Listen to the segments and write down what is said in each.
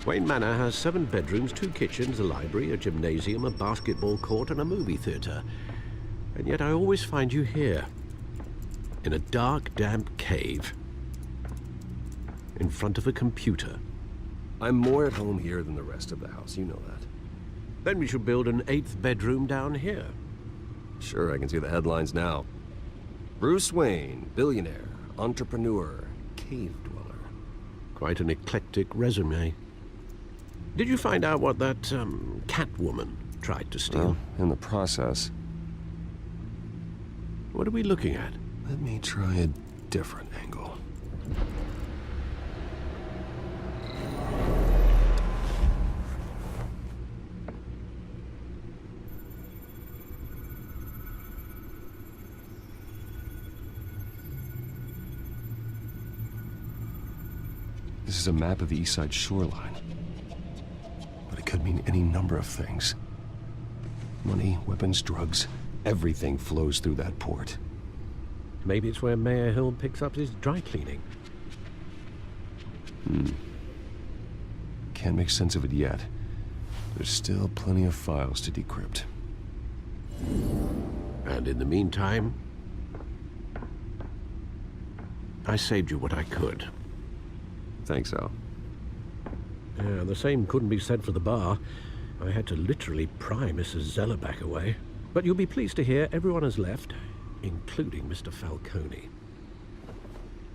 Wayne Manor has 7 bedrooms, 2 kitchens, a library, a gymnasium, a basketball court, and a movie theater. And yet I always find you here, in a dark, damp cave, in front of a computer. I'm more at home here than the rest of the house, you know that. Then we should build an 8th bedroom down here. Sure, I can see the headlines now. Bruce Wayne, billionaire, entrepreneur, cave dweller. Quite an eclectic resume. Did you find out what that, Catwoman tried to steal? Well, in the process. What are we looking at? Let me try a different angle. This is a map of the East Side shoreline. But it could mean any number of things. Money, weapons, drugs, everything flows through that port. Maybe it's where Mayor Hill picks up his dry cleaning. Can't make sense of it yet. There's still plenty of files to decrypt. And in the meantime, I saved you what I could. Thanks, Al. Yeah, the same couldn't be said for the bar. I had to literally pry Mrs. Zellerback away. But you'll be pleased to hear everyone has left, including Mr. Falcone.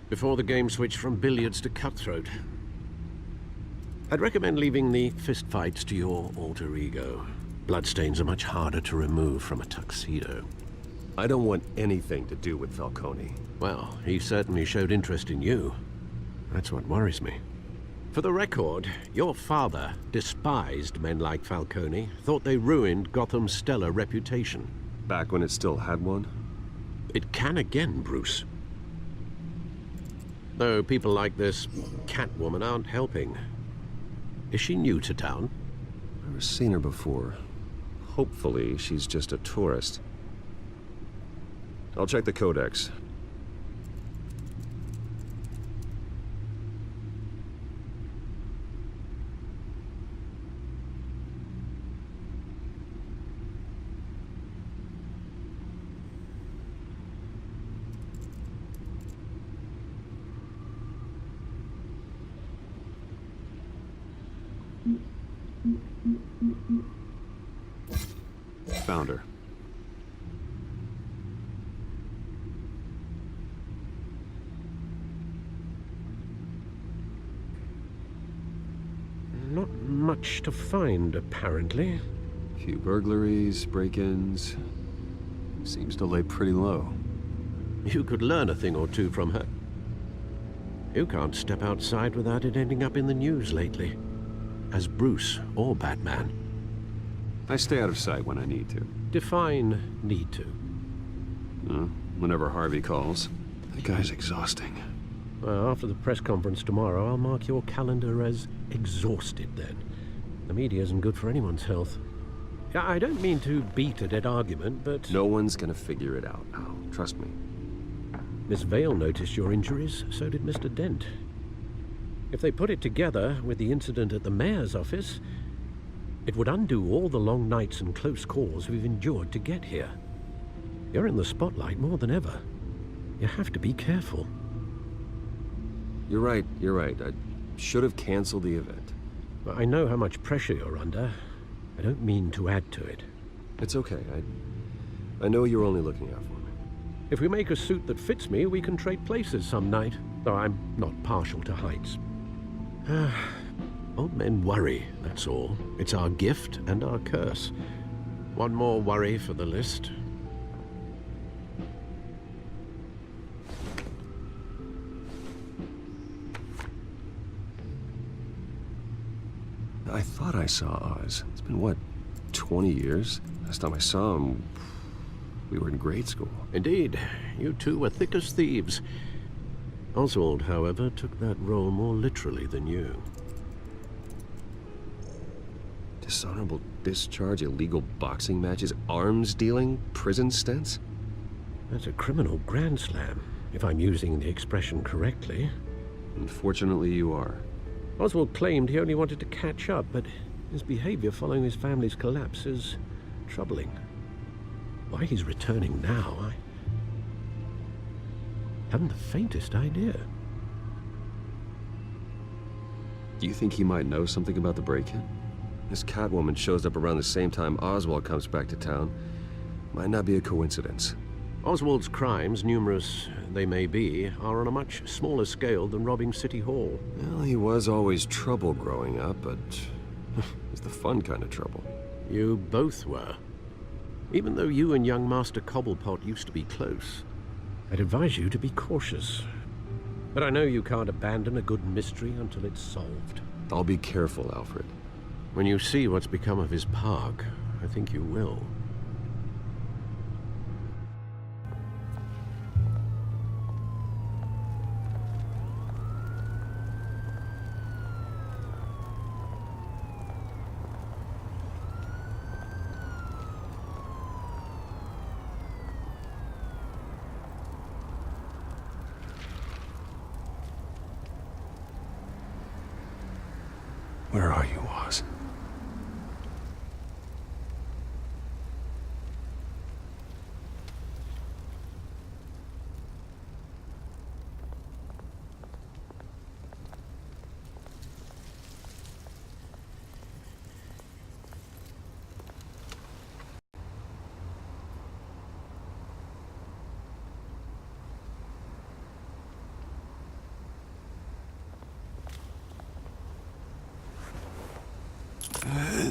Before the game switched from billiards to cutthroat. I'd recommend leaving the fistfights to your alter ego. Bloodstains are much harder to remove from a tuxedo. I don't want anything to do with Falcone. Well, he certainly showed interest in you. That's what worries me. For the record, your father despised men like Falcone, thought they ruined Gotham's stellar reputation. Back when it still had one? It can again, Bruce. Though people like this Catwoman aren't helping. Is she new to town? Never seen her before. Hopefully, she's just a tourist. I'll check the codex. Found her. Not much to find, apparently. Few burglaries, break-ins. Seems to lay pretty low. You could learn a thing or two from her. You can't step outside without it ending up in the news lately. As Bruce or Batman. I stay out of sight when I need to. Define need to. Whenever Harvey calls. That guy's exhausting. Well, after the press conference tomorrow, I'll mark your calendar as exhausted then. The media isn't good for anyone's health. I don't mean to beat a dead argument, but... No one's gonna figure it out, Al. Trust me. Miss Vale noticed your injuries, so did Mr. Dent. If they put it together with the incident at the mayor's office, it would undo all the long nights and close calls we've endured to get here. You're in the spotlight more than ever. You have to be careful. You're right. I should have canceled the event. I know how much pressure you're under. I don't mean to add to it. It's okay. I know you're only looking out for me. If we make a suit that fits me, we can trade places some night, though I'm not partial to heights. Old men worry, that's all. It's our gift and our curse. One more worry for the list. I thought I saw Oz. It's been, what, 20 years? Last time I saw him, we were in grade school. Indeed. You two were thick as thieves. Oswald, however, took that role more literally than you. Dishonorable discharge, illegal boxing matches, arms dealing, prison stints? That's a criminal grand slam, if I'm using the expression correctly. Unfortunately, you are. Oswald claimed he only wanted to catch up, but his behavior following his family's collapse is troubling. Why he's returning now, I haven't the faintest idea. Do you think he might know something about the break-in? This Catwoman shows up around the same time Oswald comes back to town. Might not be a coincidence. Oswald's crimes, numerous they may be, are on a much smaller scale than robbing City Hall. Well, he was always trouble growing up, but it's the fun kind of trouble. You both were. Even though you and young Master Cobblepot used to be close, I'd advise you to be cautious. But I know you can't abandon a good mystery until it's solved. I'll be careful, Alfred. When you see what's become of his park, I think you will. Where are you, Oz?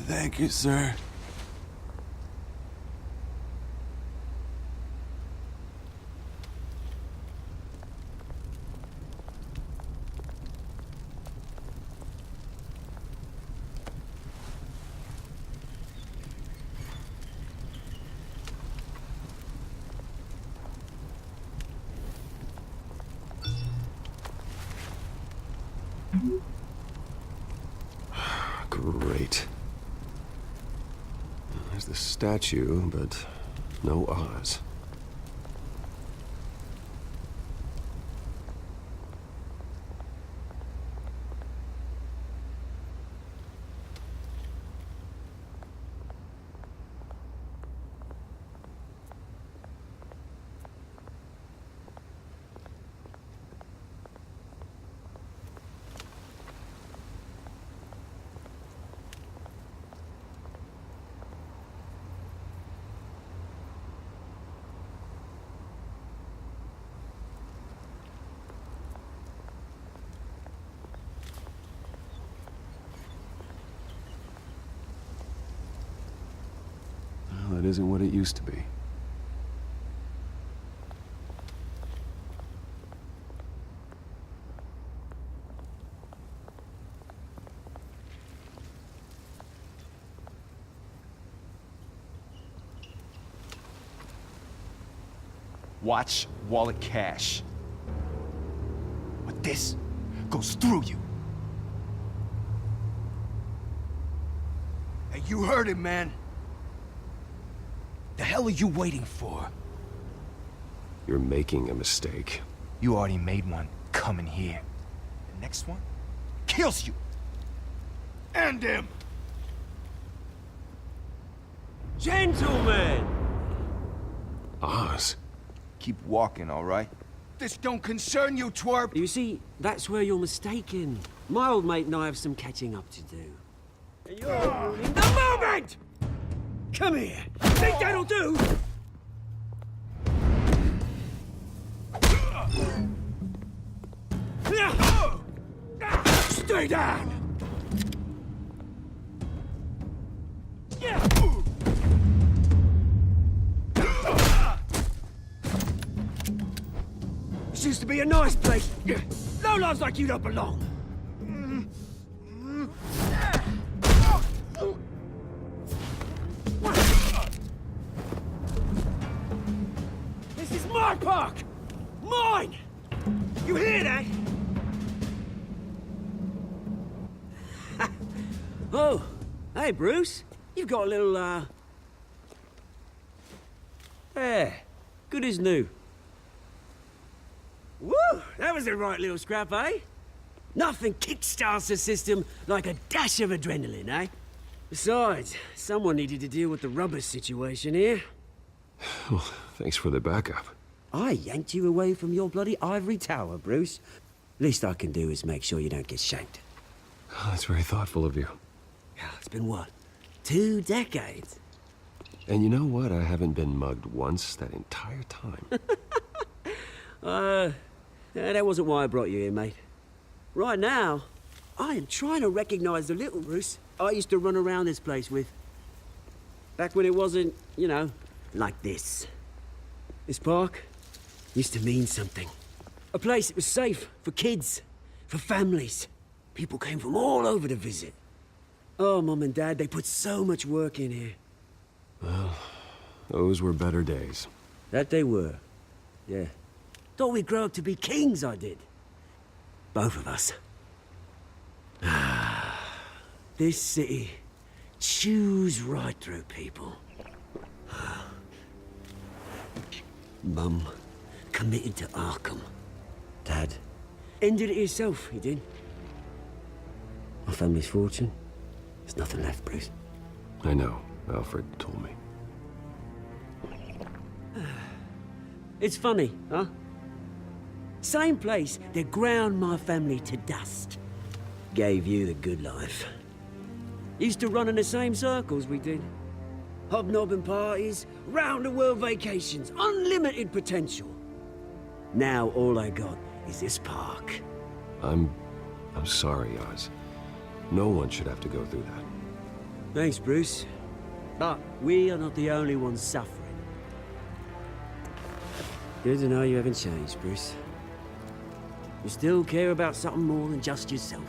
Thank you, sir. Great. There's the statue, but no Oz. Well, that isn't what it used to be. Watch wallet cash. But this goes through you. Hey, you heard him, man. The hell are you waiting for? You're making a mistake. You already made one coming here. The next one kills you. And him. Gentlemen! Oz? Keep walking, all right? This don't concern you, twerp. You see, that's where you're mistaken. My old mate and I have some catching up to do. And you're ruining the moment! Come here! Think that'll do? Stay down! This used to be a nice place. No lives like you don't belong. This is my park! Mine! You hear that? Oh, hey, Bruce. You've got a little, There. Good as new. Woo! That was a right little scrap, eh? Nothing kickstarts the system like a dash of adrenaline, eh? Besides, someone needed to deal with the rubber situation here. Well, thanks for the backup. I yanked you away from your bloody ivory tower, Bruce. Least I can do is make sure you don't get shanked. Oh, that's very thoughtful of you. Yeah, it's been what? 2 decades? And you know what? I haven't been mugged once that entire time. That wasn't why I brought you here, mate. Right now, I am trying to recognize the little Bruce I used to run around this place with. Back when it wasn't, you know, like this. This park used to mean something. A place that was safe for kids, for families. People came from all over to visit. Oh, Mum and Dad, they put so much work in here. Well, those were better days. That they were. Yeah. Thought we'd grow up to be kings, I did. Both of us. This city chews right through people. Mum committed to Arkham. Dad ended it himself, he did. My family's fortune. There's nothing left, Bruce. I know. Alfred told me. It's funny, huh? Same place that ground my family to dust. Gave you the good life. Used to run in the same circles we did. Hobnobbing parties, round-the-world vacations, unlimited potential. Now all I got is this park. I'm sorry, Oz. No one should have to go through that. Thanks, Bruce. But we are not the only ones suffering. Good to know you haven't changed, Bruce. You still care about something more than just yourself.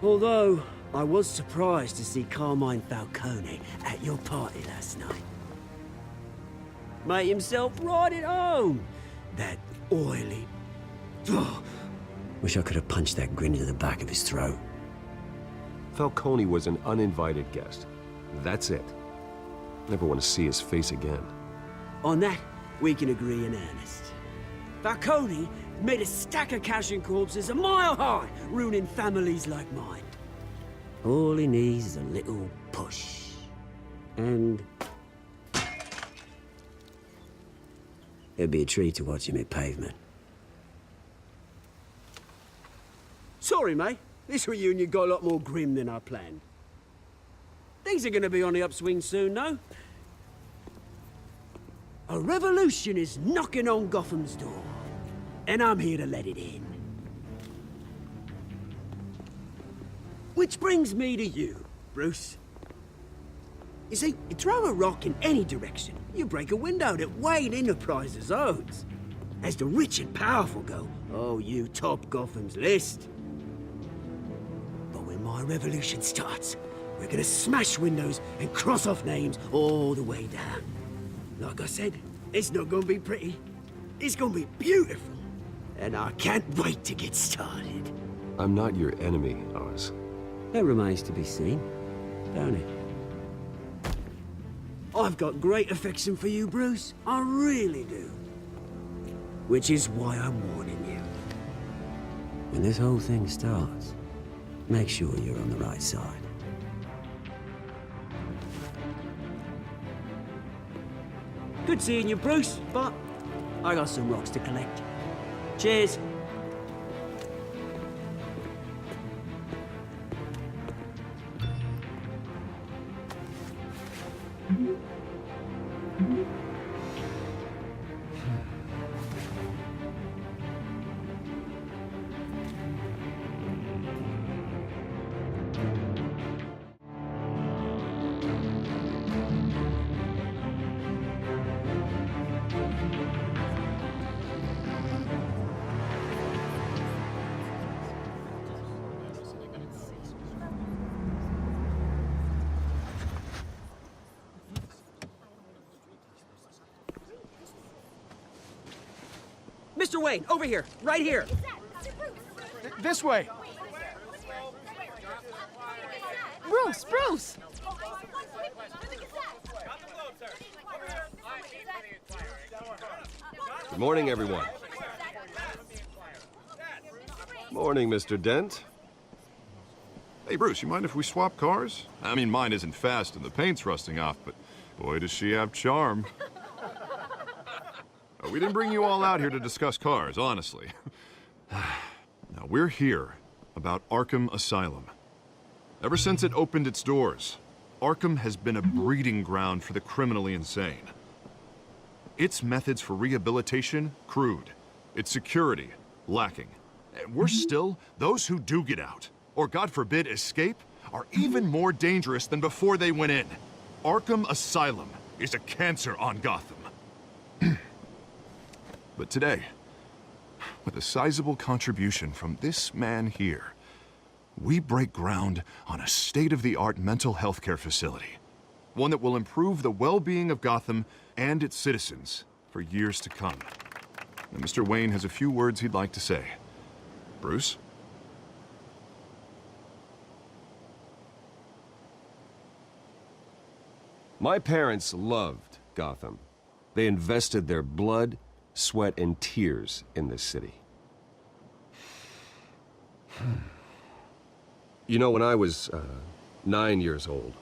Although, I was surprised to see Carmine Falcone at your party last night. Made himself right at home. That oily... Oh, wish I could have punched that grin into the back of his throat. Falcone was an uninvited guest. That's it. Never want to see his face again. On that, we can agree in earnest. Falcone made a stack of cash and corpses a mile high, ruining families like mine. All he needs is a little push. And... it'd be a treat to watch him hit pavement. Sorry, mate. This reunion got a lot more grim than I planned. Things are gonna be on the upswing soon, though. A revolution is knocking on Gotham's door. And I'm here to let it in. Which brings me to you, Bruce. You see, you throw a rock in any direction, you break a window that Wayne Enterprises owns. As the rich and powerful go, oh, you top Gotham's list. But when my revolution starts, we're gonna smash windows and cross off names all the way down. Like I said, it's not gonna be pretty. It's gonna be beautiful. And I can't wait to get started. I'm not your enemy, Oz. That remains to be seen, don't it? I've got great affection for you, Bruce. I really do. Which is why I'm warning you. When this whole thing starts, make sure you're on the right side. Good seeing you, Bruce, but I got some rocks to collect. Cheers. Mr. Wayne, over here, right here. This way. Bruce! Good morning, everyone. Morning, Mr. Dent. Hey, Bruce, you mind if we swap cars? I mean, mine isn't fast and the paint's rusting off, but boy, does she have charm. We didn't bring you all out here to discuss cars, honestly. Now, we're here about Arkham Asylum. Ever since it opened its doors, Arkham has been a breeding ground for the criminally insane. Its methods for rehabilitation, crude. Its security, lacking. And worse still, those who do get out, or God forbid escape, are even more dangerous than before they went in. Arkham Asylum is a cancer on Gotham. But today, with a sizable contribution from this man here, we break ground on a state-of-the-art mental health care facility. One that will improve the well-being of Gotham and its citizens for years to come. Now, Mr. Wayne has a few words he'd like to say. Bruce? My parents loved Gotham. They invested their blood, sweat, and tears in this city. You know, when I was 9 years old,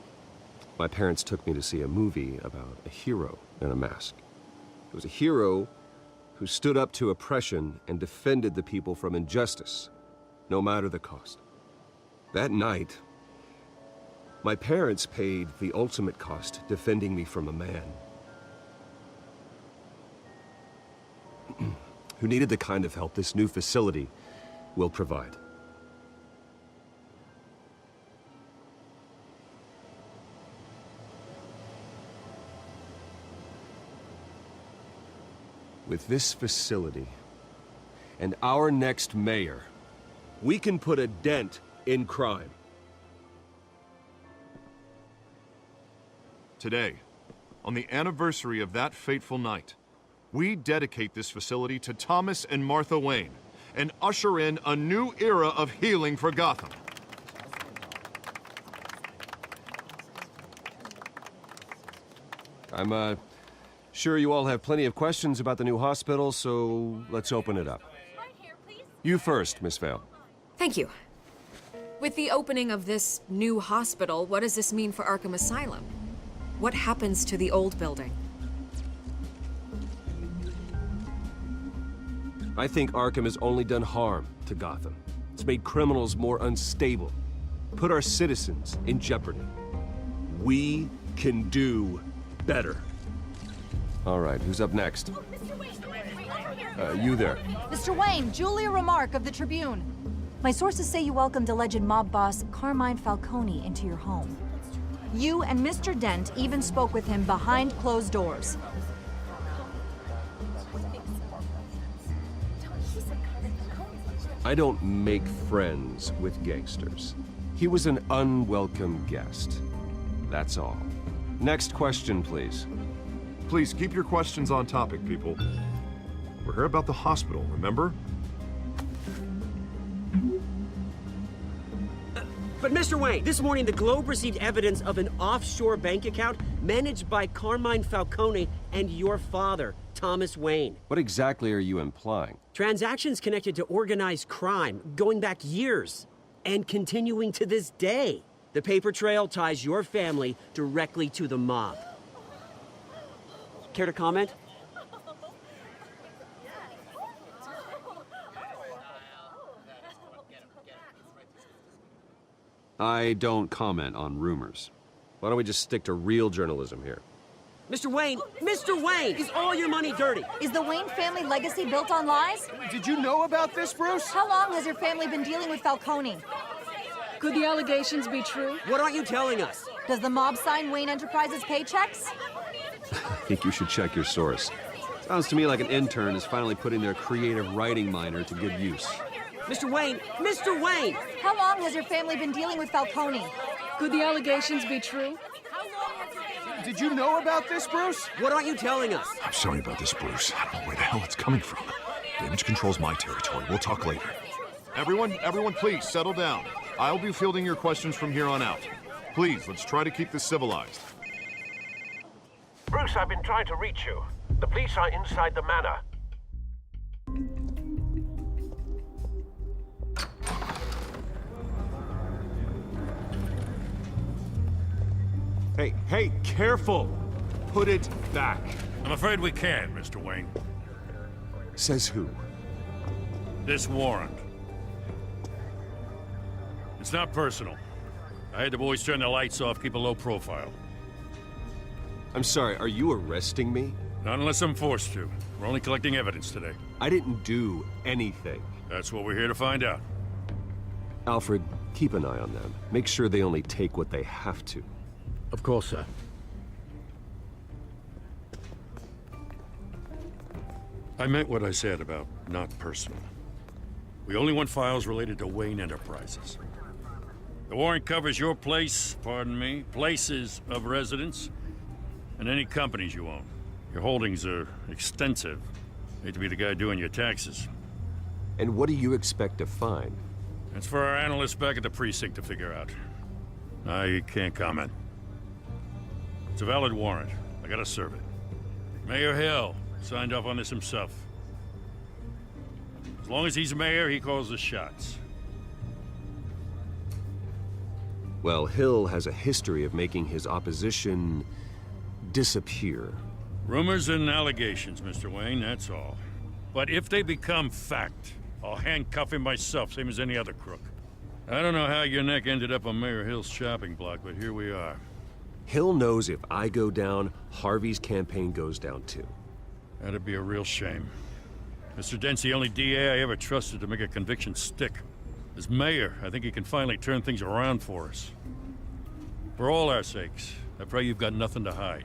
my parents took me to see a movie about a hero in a mask. It was a hero who stood up to oppression and defended the people from injustice, no matter the cost. That night, my parents paid the ultimate cost defending me from a man who needed the kind of help this new facility will provide. With this facility and our next mayor, we can put a dent in crime. Today, on the anniversary of that fateful night, we dedicate this facility to Thomas and Martha Wayne and usher in a new era of healing for Gotham. I'm sure you all have plenty of questions about the new hospital, so let's open it up. You first, Miss Vale. Thank you. With the opening of this new hospital, what does this mean for Arkham Asylum? What happens to the old building? I think Arkham has only done harm to Gotham. It's made criminals more unstable, put our citizens in jeopardy. We can do better. All right, who's up next? You there. Mr. Wayne, Julia Remark of the Tribune. My sources say you welcomed alleged mob boss Carmine Falcone into your home. You and Mr. Dent even spoke with him behind closed doors. I don't make friends with gangsters. He was an unwelcome guest. That's all. Next question, please. Please keep your questions on topic, people. We're here about the hospital, remember? But Mr. Wayne, this morning the Globe received evidence of an offshore bank account managed by Carmine Falcone and your father, Thomas Wayne. What exactly are you implying? Transactions connected to organized crime going back years and continuing to this day. The paper trail ties your family directly to the mob. Care to comment? I don't comment on rumors. Why don't we just stick to real journalism here? Mr. Wayne, is all your money dirty? Is the Wayne family legacy built on lies? Did you know about this, Bruce? How long has your family been dealing with Falcone? Could the allegations be true? What aren't you telling us? Does the mob sign Wayne Enterprises paychecks? I think you should check your source. Sounds to me like an intern is finally putting their creative writing minor to good use. Mr. Wayne! How long has your family been dealing with Falcone? Could the allegations be true? Did you know about this, Bruce? What aren't you telling us? I'm sorry about this, Bruce. I don't know where the hell it's coming from. Damage control's my territory. We'll talk later. Everyone, please, settle down. I'll be fielding your questions from here on out. Please, let's try to keep this civilized. Bruce, I've been trying to reach you. The police are inside the manor. Hey, careful! Put it back. I'm afraid we can't, Mr. Wayne. Says who? This warrant. It's not personal. I had the boys turn the lights off, keep a low profile. I'm sorry, are you arresting me? Not unless I'm forced to. We're only collecting evidence today. I didn't do anything. That's what we're here to find out. Alfred, keep an eye on them. Make sure they only take what they have to. Of course, sir. I meant what I said about not personal. We only want files related to Wayne Enterprises. The warrant covers your place, pardon me, places of residence, and any companies you own. Your holdings are extensive. Hate to be the guy doing your taxes. And what do you expect to find? That's for our analysts back at the precinct to figure out. I can't comment. It's a valid warrant. I gotta serve it. Mayor Hill signed off on this himself. As long as he's mayor, he calls the shots. Well, Hill has a history of making his opposition disappear. Rumors and allegations, Mr. Wayne, that's all. But if they become fact, I'll handcuff him myself, same as any other crook. I don't know how your neck ended up on Mayor Hill's shopping block, but here we are. Hill knows if I go down, Harvey's campaign goes down too. That'd be a real shame. Mr. Dent's the only DA I ever trusted to make a conviction stick. As mayor, I think he can finally turn things around for us. For all our sakes, I pray you've got nothing to hide.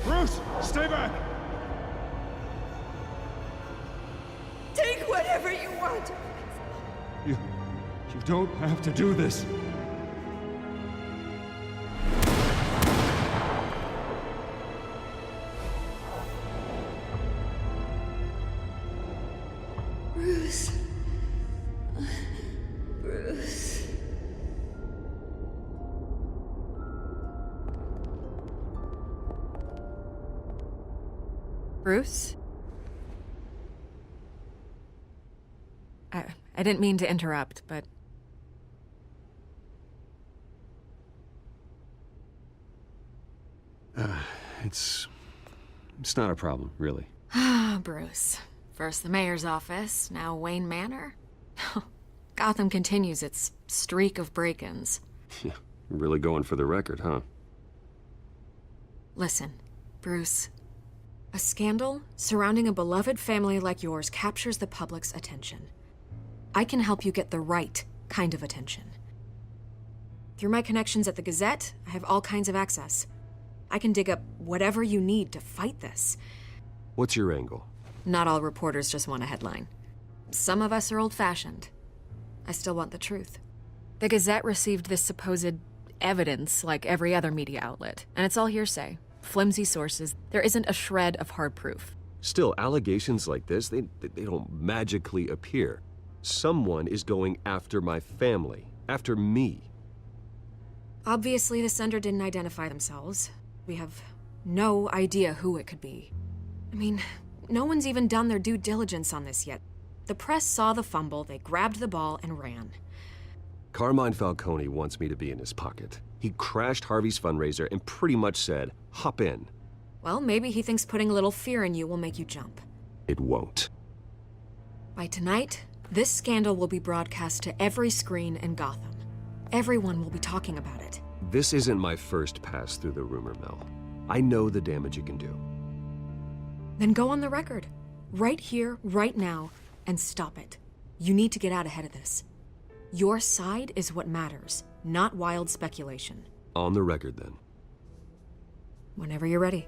Bruce, stay back! Take whatever you want. You don't have to do this. Bruce. Bruce. Bruce? I didn't mean to interrupt, but... It's not a problem, really. Ah, Bruce. First the mayor's office, now Wayne Manor. Gotham continues its streak of break-ins. Yeah, really going for the record, huh? Listen, Bruce. A scandal surrounding a beloved family like yours captures the public's attention. I can help you get the right kind of attention. Through my connections at the Gazette, I have all kinds of access. I can dig up whatever you need to fight this. What's your angle? Not all reporters just want a headline. Some of us are old-fashioned. I still want the truth. The Gazette received this supposed evidence like every other media outlet, and it's all hearsay. Flimsy sources. There isn't a shred of hard proof. Still, allegations like this, they don't magically appear. Someone is going after my family, after me. Obviously, the sender didn't identify themselves. We have no idea who it could be. I mean, no one's even done their due diligence on this yet. The press saw the fumble, they grabbed the ball and ran. Carmine Falcone wants me to be in his pocket. He crashed Harvey's fundraiser and pretty much said, hop in. Well, maybe he thinks putting a little fear in you will make you jump. It won't. By tonight, this scandal will be broadcast to every screen in Gotham. Everyone will be talking about it. This isn't my first pass through the rumor mill. I know the damage it can do. Then go on the record. Right here, right now, and stop it. You need to get out ahead of this. Your side is what matters, not wild speculation. On the record, then. Whenever you're ready.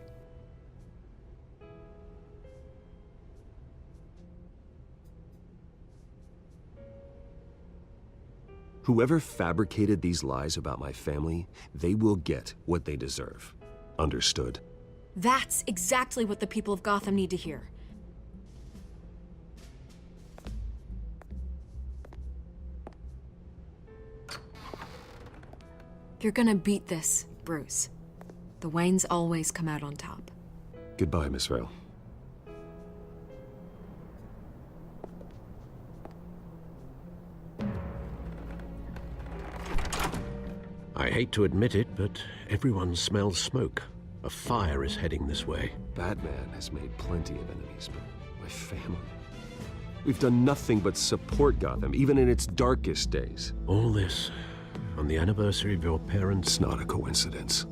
Whoever fabricated these lies about my family, they will get what they deserve. Understood? That's exactly what the people of Gotham need to hear. You're gonna beat this, Bruce. The Waynes always come out on top. Goodbye, Miss Vale. I hate to admit it, but everyone smells smoke. A fire is heading this way. Batman has made plenty of enemies, but my family... We've done nothing but support Gotham, even in its darkest days. All this on the anniversary of your parents'... It's not a coincidence.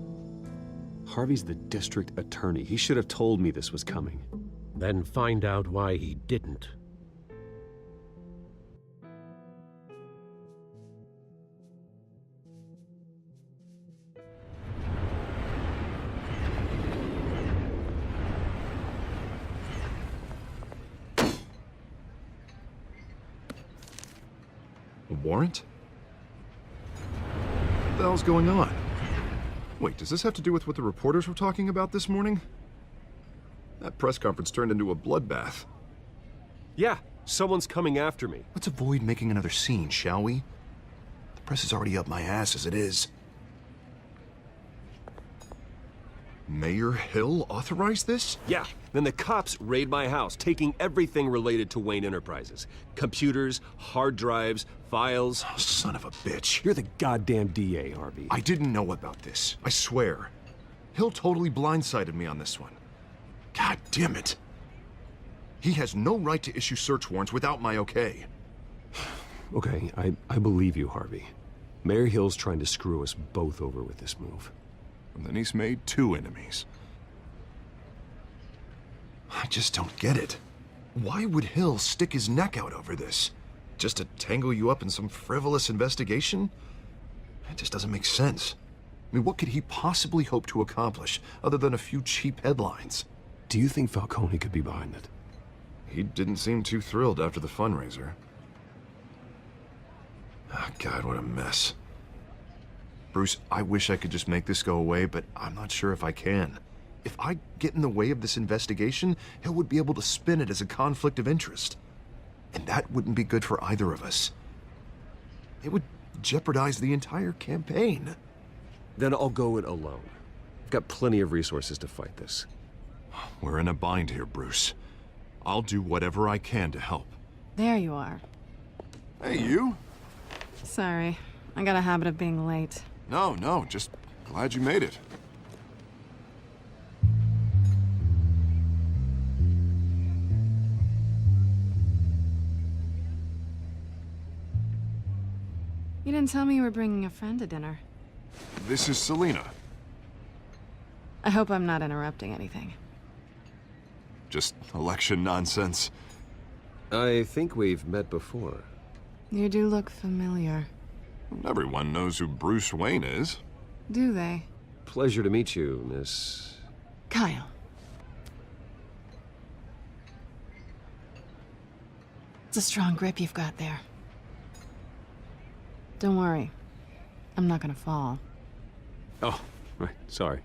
Harvey's the district attorney. He should have told me this was coming. Then find out why he didn't. A warrant? What the hell's going on? Wait, does this have to do with what the reporters were talking about this morning? That press conference turned into a bloodbath. Yeah, someone's coming after me. Let's avoid making another scene, shall we? The press is already up my ass as it is. Mayor Hill authorized this? Yeah, then the cops raid my house, taking everything related to Wayne Enterprises. Computers, hard drives, files. Oh, son of a bitch. You're the goddamn DA, Harvey. I didn't know about this. I swear. Hill totally blindsided me on this one. God damn it. He has no right to issue search warrants without my okay. Okay, I believe you, Harvey. Mayor Hill's trying to screw us both over with this move. And then he's made 2 enemies. I just don't get it. Why would Hill stick his neck out over this? Just to tangle you up in some frivolous investigation? It just doesn't make sense. I mean, what could he possibly hope to accomplish other than a few cheap headlines? Do you think Falcone could be behind it? He didn't seem too thrilled after the fundraiser. Oh, God, what a mess. Bruce, I wish I could just make this go away, but I'm not sure if I can. If I get in the way of this investigation, Hill would be able to spin it as a conflict of interest. And that wouldn't be good for either of us. It would jeopardize the entire campaign. Then I'll go it alone. I've got plenty of resources to fight this. We're in a bind here, Bruce. I'll do whatever I can to help. There you are. Hey, you? Sorry, I got a habit of being late. No, just glad you made it. You didn't tell me you were bringing a friend to dinner. This is Selina. I hope I'm not interrupting anything. Just election nonsense. I think we've met before. You do look familiar. Everyone knows who Bruce Wayne is. Do they? Pleasure to meet you, Miss... Kyle. It's a strong grip you've got there. Don't worry. I'm not gonna fall. Oh, right, sorry.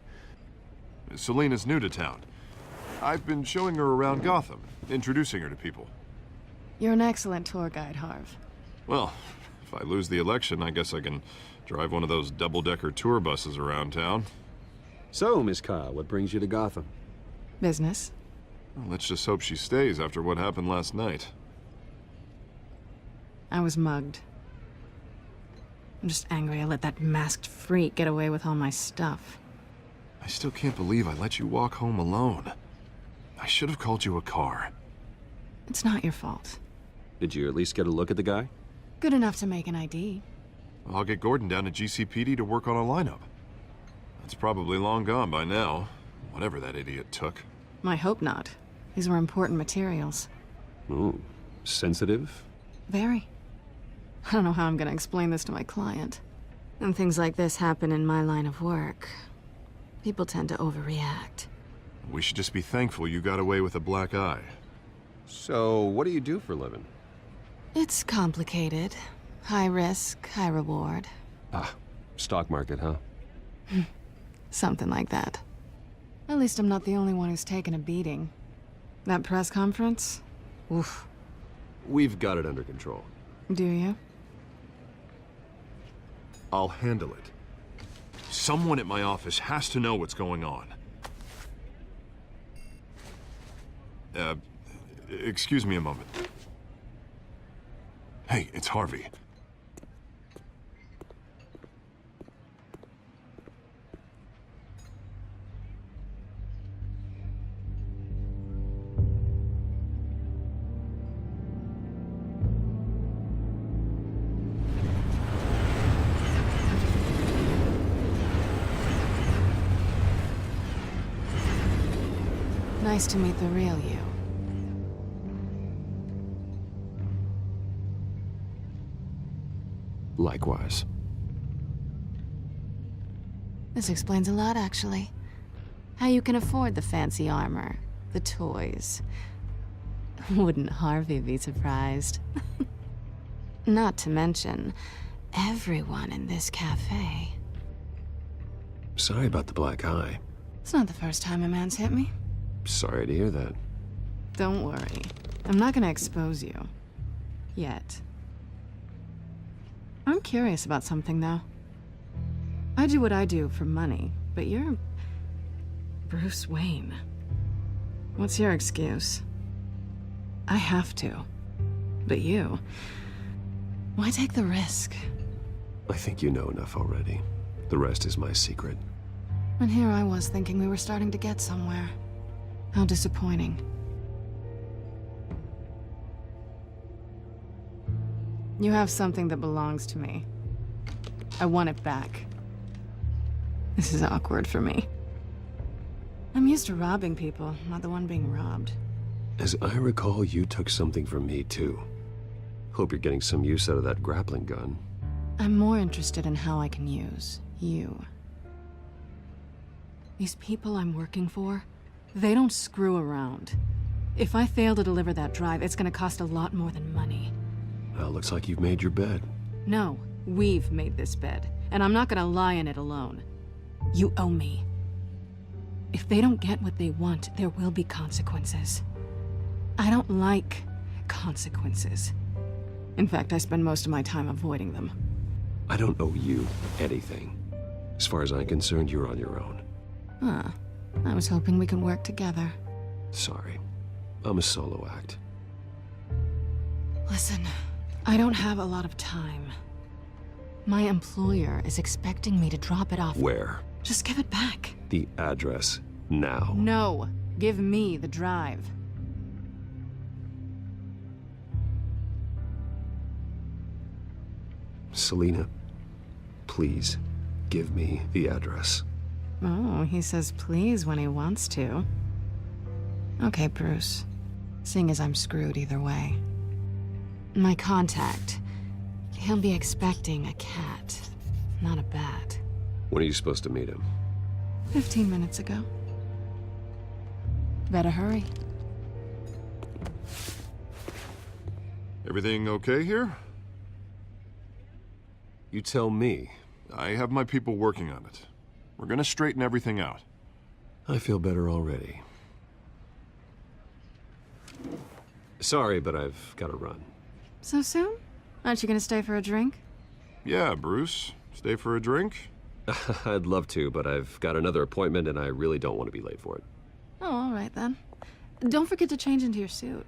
Selina's new to town. I've been showing her around Gotham, introducing her to people. You're an excellent tour guide, Harv. Well, if I lose the election, I guess I can drive one of those double-decker tour buses around town. So, Miss Kyle, what brings you to Gotham? Business. Well, let's just hope she stays after what happened last night. I was mugged. I'm just angry I let that masked freak get away with all my stuff. I still can't believe I let you walk home alone. I should have called you a car. It's not your fault. Did you at least get a look at the guy? Good enough to make an ID. I'll get Gordon down to GCPD to work on a lineup. That's probably long gone by now, whatever that idiot took. I hope not. These were important materials. Ooh, sensitive? Very. I don't know how I'm gonna explain this to my client. And things like this happen in my line of work. People tend to overreact. We should just be thankful you got away with a black eye. So, what do you do for a living? It's complicated. High risk, high reward. Ah, stock market, huh? Something like that. At least I'm not the only one who's taken a beating. That press conference? Oof. We've got it under control. Do you? I'll handle it. Someone at my office has to know what's going on. Excuse me a moment. Hey, it's Harvey. Nice to meet the real you. Likewise. This explains a lot, actually. How you can afford the fancy armor, the toys. Wouldn't Harvey be surprised? Not to mention, everyone in this cafe. Sorry about the black eye. It's not the first time a man's hit me. Sorry to hear that. Don't worry. I'm not gonna expose you. Yet. I'm curious about something, though. I do what I do for money, but you're... Bruce Wayne. What's your excuse? I have to. But you... Why take the risk? I think you know enough already. The rest is my secret. And here I was thinking we were starting to get somewhere. How disappointing. You have something that belongs to me. I want it back. This is awkward for me. I'm used to robbing people, not the one being robbed. As I recall, you took something from me, too. Hope you're getting some use out of that grappling gun. I'm more interested in how I can use you. These people I'm working for, they don't screw around. If I fail to deliver that drive, it's gonna cost a lot more than money. Well, looks like you've made your bed. No, we've made this bed, and I'm not gonna lie in it alone. You owe me. If they don't get what they want, there will be consequences. I don't like consequences. In fact, I spend most of my time avoiding them. I don't owe you anything. As far as I'm concerned, you're on your own. Huh. I was hoping we could work together. Sorry. I'm a solo act. Listen, I don't have a lot of time. My employer is expecting me to drop it off. Where? Just give it back. The address, now. No. Give me the drive. Selina, please, give me the address. Oh, he says please when he wants to. Okay, Bruce. Seeing as I'm screwed either way. My contact. He'll be expecting a cat, not a bat. When are you supposed to meet him? 15 minutes ago. Better hurry. Everything okay here? You tell me. I have my people working on it. We're gonna straighten everything out. I feel better already. Sorry, but I've got to run. So soon? Aren't you gonna stay for a drink? Yeah, Bruce. Stay for a drink? I'd love to, but I've got another appointment and I really don't want to be late for it. Oh, all right then. Don't forget to change into your suit.